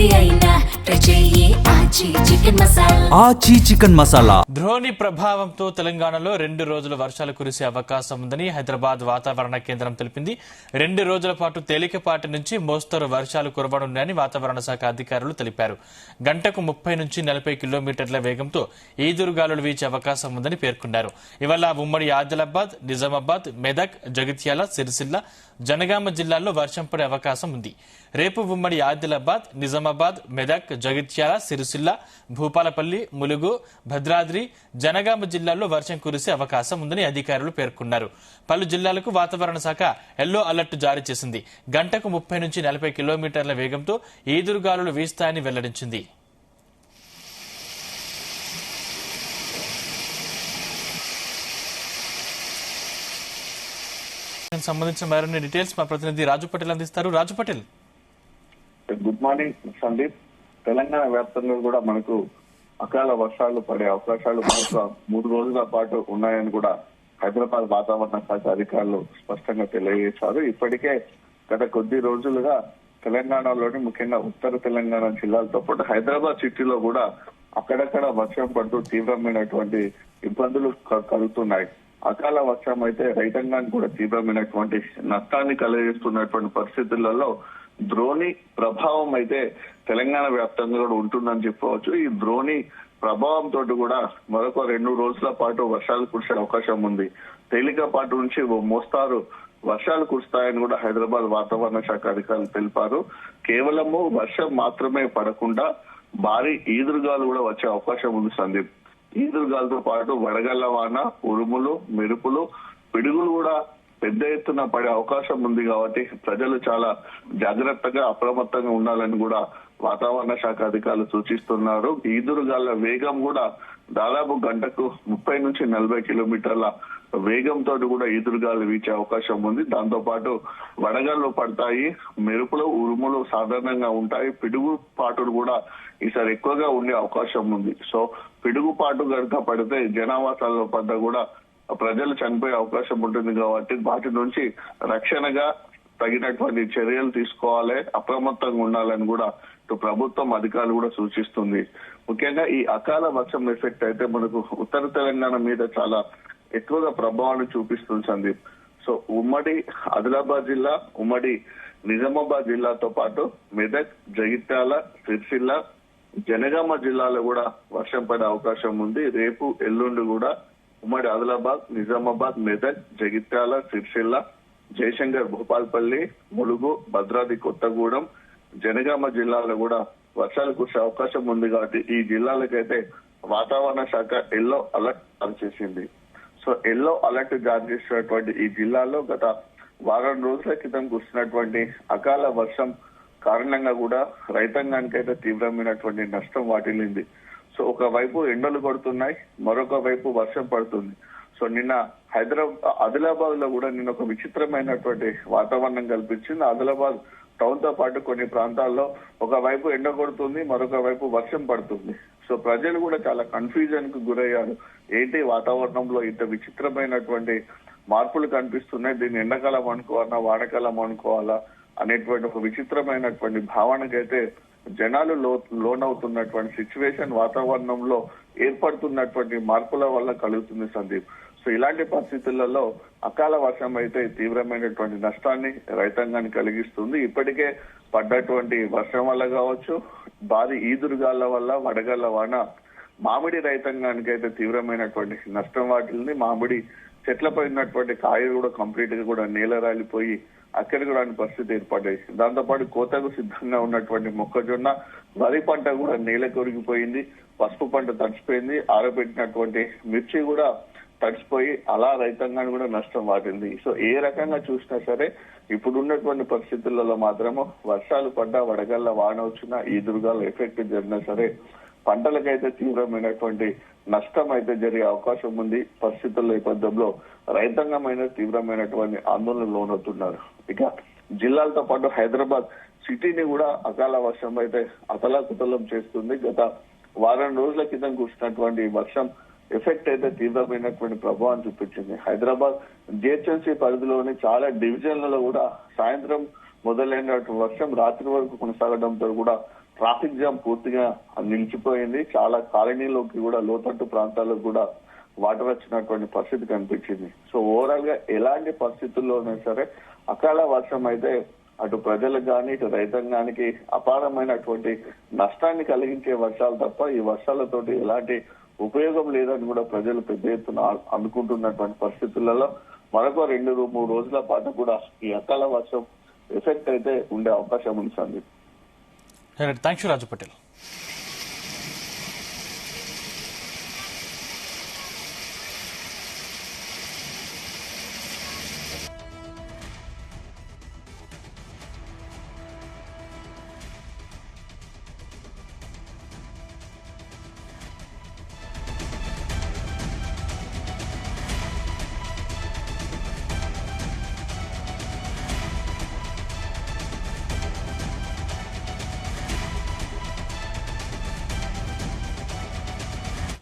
ఏది అయినా ఆచి చికెన్ మసాలా. ద్రోణి ప్రభావంతో తెలంగాణలో 2 రోజుల వర్షాలు కురిసే అవకాశం ఉందని హైదరాబాద్ వాతావరణ కేంద్రం తెలిపింది. 2 రోజుల పాటు తేలికపాటి నుంచి మోస్తరు వర్షాలు కురవనున్నాయని వాతావరణ శాఖ అధికారులు తెలిపారు. గంటకు 30 నుంచి 40 కిలోమీటర్ల వేగంతో ఈదురుగాలులు వీచే అవకాశం ఉందని పేర్కొన్నారు. ఇవాళ ఉమ్మడి ఆదిలాబాద్, నిజామాబాద్, మెదక్, జగిత్యాల, సిరిసిల్ల, జనగామ జిల్లాల్లో వర్షం పడే అవకాశం ఉంది. రేపు ఉమ్మడి ఆదిలాబాద్, నిజామాబాద్, మెదక్, జగిత్యాల, సిరిసిల్ల, భూపాలపల్లి, ములుగు, భద్రాద్రి, జనగామ జిల్లాల్లో వర్షం కురిసే అవకాశం ఉందని అధికారులు పేర్కొన్నారు. పలు జిల్లాలకు వాతావరణ శాఖ ఎల్లో అలర్ట్ జారీ చేసింది. గంటకు 30 నుంచి 40 కిలోమీటర్ల వేగంతో ఈదురుగాలులు వీస్తాయని వెల్లడించింది. సంబంధించిన మరిన్ని డీటెయిల్స్ మా ప్రతినిధి రాజు పటేల్ అందిస్తారు. రాజు పటేల్, గుడ్ మార్నింగ్ సందీప్. తెలంగాణ వ్యాప్తంగా కూడా మనకు అకాల వర్షాలు పడే అవకాశాలు మనకు 3 రోజుల పాటు ఉన్నాయని కూడా హైదరాబాద్ వాతావరణ శాఖ అధికారులు స్పష్టంగా తెలియజేశారు. ఇప్పటికే గత కొద్ది రోజులుగా తెలంగాణలోని ముఖ్యంగా ఉత్తర తెలంగాణ జిల్లాలతో పాటు హైదరాబాద్ సిటీలో కూడా అక్కడక్కడ వర్షం పడుతూ తీవ్రమైనటువంటి ఇబ్బందులు కలుగుతున్నాయి. అకాల వర్షం అయితే రైతాంగానికి కూడా తీవ్రమైనటువంటి నష్టాన్ని కలిగిస్తున్నటువంటి పరిస్థితులలో ద్రోణి ప్రభావం అయితే తెలంగాణ వ్యాప్తంగా కూడా ఉంటుందని చెప్పవచ్చు. ఈ ద్రోణి ప్రభావంతో కూడా మరొక 2 రోజుల పాటు వర్షాలు కురిసే అవకాశం ఉంది. తేలికపాటు నుంచి మోస్తారు వర్షాలు కురుస్తాయని కూడా హైదరాబాద్ వాతావరణ శాఖ అధికారులు తెలిపారు. కేవలము వర్షం మాత్రమే పడకుండా భారీ ఈదురుగాలు కూడా వచ్చే అవకాశం ఉంది సందీప్. ఈదురుగాలతో పాటు వడగళ్ల వాన, ఉరుములు, మెరుపులు, పిడుగులు కూడా పెద్ద ఎత్తున పడే అవకాశం ఉంది. కాబట్టి ప్రజలు చాలా జాగ్రత్తగా అప్రమత్తంగా ఉండాలని కూడా వాతావరణ శాఖ అధికారులు సూచిస్తున్నారు. ఈదురుగాల వేగం కూడా దాదాపు గంటకు 30 నుంచి 40 కిలోమీటర్ల వేగంతో కూడా ఈదురుగాలు వీచే అవకాశం ఉంది. దాంతో పాటు వడగళ్ళు పడతాయి, మెరుపులు, ఉరుములు సాధారణంగా ఉంటాయి. పిడుగు పాటులు కూడా ఈసారి ఎక్కువగా ఉండే అవకాశం ఉంది. సో పిడుగుపాటు కనుక పడితే జనావాసాల వద్ద కూడా ప్రజలు చనిపోయే అవకాశం ఉంటుంది. కాబట్టి వాటి నుంచి రక్షణగా తగినటువంటి చర్యలు తీసుకోవాలి, అప్రమత్తంగా ఉండాలని కూడా ప్రభుత్వం అధికారులు కూడా సూచిస్తుంది. ముఖ్యంగా ఈ అకాల వర్షం ఎఫెక్ట్ అయితే మనకు ఉత్తర తెలంగాణ మీద చాలా ఎక్కువగా ప్రభావాన్ని చూపిస్తుంది సందీప్. సో ఉమ్మడి ఆదిలాబాద్ జిల్లా, ఉమ్మడి నిజామాబాద్ జిల్లాతో పాటు మెదక్, జగిత్యాల, సిరిసిల్ల, జనగామ జిల్లాలో కూడా వర్షం పడే అవకాశం ఉంది. రేపు, ఎల్లుండి కూడా ఉమ్మడి ఆదిలాబాద్, నిజామాబాద్, మెదక్, జగిత్యాల, సిరిసిల్ల, జయశంకర్, భూపాల్పల్లి, ములుగు, భద్రాద్రి కొత్తగూడెం, జనగామ జిల్లాలో కూడా వర్షాలు కురిసే అవకాశం ఉంది. కాబట్టి ఈ జిల్లాలకైతే వాతావరణ శాఖ ఎల్లో అలర్ట్ జారీ చేసింది. సో ఎల్లో అలర్ట్ జారీ చేసినటువంటి ఈ జిల్లాలో గత వారం రోజుల క్రితం కురిసినటువంటి అకాల వర్షం కారణంగా కూడా రైతాంగానికి అయితే తీవ్రమైనటువంటి నష్టం వాటిల్లింది. సో ఒకవైపు ఎండలు కొడుతున్నాయి, మరొక వైపు వర్షం పడుతుంది. సో నిన్న ఆదిలాబాద్ లో కూడా నిన్న ఒక విచిత్రమైనటువంటి వాతావరణం కల్పించింది. ఆదిలాబాద్ టౌన్ తో పాటు కొన్ని ప్రాంతాల్లో ఒకవైపు ఎండ కొడుతుంది, మరొక వైపు వర్షం పడుతుంది. సో ప్రజలు కూడా చాలా కన్ఫ్యూజన్ కు గురయ్యారు. ఏంటి వాతావరణంలో ఇంత విచిత్రమైనటువంటి మార్పులు కనిపిస్తున్నాయి, దీన్ని ఎండాకాలం అనుకోవాలా, వానకాలం అనుకోవాలా అనేటువంటి ఒక విచిత్రమైనటువంటి భావనకైతే జనాలు లోనవుతున్నటువంటి సిచ్యువేషన్ వాతావరణంలో ఏర్పడుతున్నటువంటి మార్పుల వల్ల కలుగుతుంది సందీప్. సో ఇలాంటి పరిస్థితులలో అకాల వర్షం అయితే తీవ్రమైనటువంటి నష్టాన్ని రైతాంగాన్ని కలిగిస్తుంది. ఇప్పటికే పడ్డటువంటి వర్షం వల్ల కావచ్చు, భారీ ఈదురుగాళ్ల వల్ల, వడగళ్ల వాన మామిడి రైతాంగానికి అయితే తీవ్రమైనటువంటి నష్టం వాటిల్ని. మామిడి చెట్లపై ఉన్నటువంటి కాయలు కూడా కంప్లీట్ గా కూడా నేల రాలిపోయి అక్కడికి రాని పరిస్థితి ఏర్పడ్డాయి. దాంతో పాటు కోతకు సిద్ధంగా ఉన్నటువంటి మొక్కజొన్న, వరి పంట కూడా నేల కొరిగిపోయింది, పసుపు పంట తడిచిపోయింది, ఆరబెట్టినటువంటి మిర్చి కూడా తడిచిపోయి అలా రైతాంగాన్ని కూడా నష్టం వాటింది. సో ఏ రకంగా చూసినా సరే ఇప్పుడున్నటువంటి పరిస్థితులలో మాత్రము వర్షాలు పడ్డా, వడగళ్ల వాన వచ్చినా, ఈదురుగాల ఎఫెక్ట్ జరిగినా సరే పంటలకైతే తీవ్రమైనటువంటి నష్టం అయితే జరిగే అవకాశం ఉంది. పరిస్థితుల నేపథ్యంలో రైతాంగమైన తీవ్రమైనటువంటి ఆందోళన లోనవుతున్నారు. ఇక జిల్లాలతో పాటు హైదరాబాద్ సిటీని కూడా అకాల వర్షం అయితే అతలాకుతలం చేస్తుంది. గత వారం రోజుల క్రితం కురిసినటువంటి వర్షం ఎఫెక్ట్ అయితే తీవ్రమైనటువంటి ప్రభావం చూపించింది. హైదరాబాద్ జిహెచ్ఎంసీ పరిధిలోని చాలా డివిజన్లలో కూడా సాయంత్రం మొదలైన వర్షం రాత్రి వరకు కొనసాగడంతో కూడా ట్రాఫిక్ జామ్ పూర్తిగా నిలిచిపోయింది. చాలా కాలనీలోకి కూడా లోతట్టు ప్రాంతాలకు కూడా వాటర్ వచ్చినటువంటి పరిస్థితి కనిపించింది. సో ఓవరాల్ గా ఎలాంటి పరిస్థితుల్లోనైనా సరే అకాల వర్షం అయితే అటు ప్రజలకు కానీ ఇటు రైతాంగానికి అపారమైనటువంటి నష్టాన్ని కలిగించే వర్షాలు తప్ప ఈ వర్షాలతోటి ఎలాంటి ఉపయోగం లేదని కూడా ప్రజలు పెద్ద ఎత్తున అనుకుంటున్నటువంటి పరిస్థితులలో మరొక 2-3 రోజుల పాటు కూడా ఈ అకాల వర్షం ఎఫెక్ట్ అయితే ఉండే అవకాశం ఉంది Sandeep. Thank you Raju Patel.